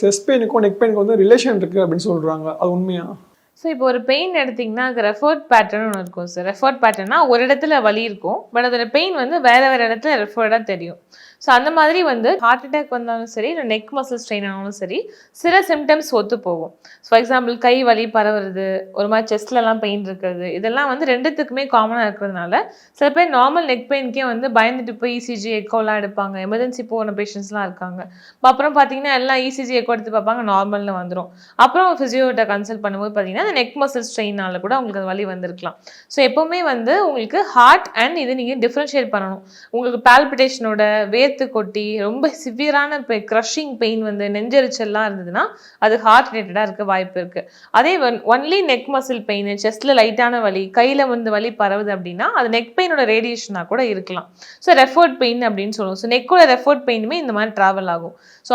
Chest பெயினுக்கும் neck பெயினுக்கும் வந்து relation இருக்குது அப்படின்னு சொல்கிறாங்க, அது உண்மையா? ஸோ இப்போ ஒரு பெயின் எடுத்திங்கன்னா அது ரெஃபர்ட் பேட்டர்ன் ஒன்று இருக்கும் சார். ரெஃபர்ட் பேட்டர்னா ஒரு இடத்துல வலி இருக்கும், பட் அதோட பெயின் வந்து வேறு வேறு இடத்துல ரெஃபர்டாக தெரியும். ஸோ அந்த மாதிரி வந்து ஹார்ட் அட்டாக் வந்தாலும் சரி, இல்லை நெக் மசில் ஸ்ட்ரெயின் ஆனாலும் சரி, சில சிம்டம்ஸ் ஒத்து போகும். ஃபார் எக்ஸாம்பிள் கை வலி பரவுறது, ஒரு மாதிரி செஸ்ட்லலாம் பெயின் இருக்கிறது, இதெல்லாம் வந்து ரெண்டுத்துக்குமே காமனாக இருக்கிறதுனால சில பேர் நார்மல் நெக் பெயின்கே வந்து பயந்துட்டு போய் இசிஜி எக்கோலாம் எடுப்பாங்க. எமர்ஜென்சி போன பேஷண்ட்ஸ்லாம் இருக்காங்க. அப்புறம் பார்த்தீங்கன்னா எல்லாம் இசிஜி எக்கோ எடுத்து பார்ப்பாங்க, நார்மல்னு வந்துடும். அப்புறம் ஃபிசியோட்ட கன்சல்ட் பண்ணும்போது பார்த்தீங்கன்னா அந்த நெக் மசில் ஸ்ட்ரெயினால கூட உங்களுக்கு அது வலி வந்திருக்கலாம். ஸோ எப்போவுமே வந்து உங்களுக்கு ஹார்ட் அண்ட் இது நீங்கள் டிஃப்ரென்ஷியேட் பண்ணணும். உங்களுக்கு பால்பிட்டேஷனோட வேர்த்து கொட்டி ரொம்ப சிவியரான க்ரஷிங் பெயின் வந்து நெஞ்செரிச்சல்லாம் இருந்ததுன்னா அது ஹார்ட் ரிலேட்டடாக இருக்க வாய்ப்பு இருக்குது. அதே ஒன்லி நெக் மசில் பெயின், செஸ்ட்டில் லைட்டான வலி, கையில் வந்து வலி பரவுது அப்படின்னா அது நெக் பெயினோட ரேடியேஷனாக கூட இருக்கலாம். ஸோ ரெஃபர்ட் பெயின் அப்படின்னு சொல்லுவோம். ஸோ நெக்கோட ரெஃபர்ட் பெயினுமே இந்த மாதிரி ட்ராவல் ஆகும். ஸோ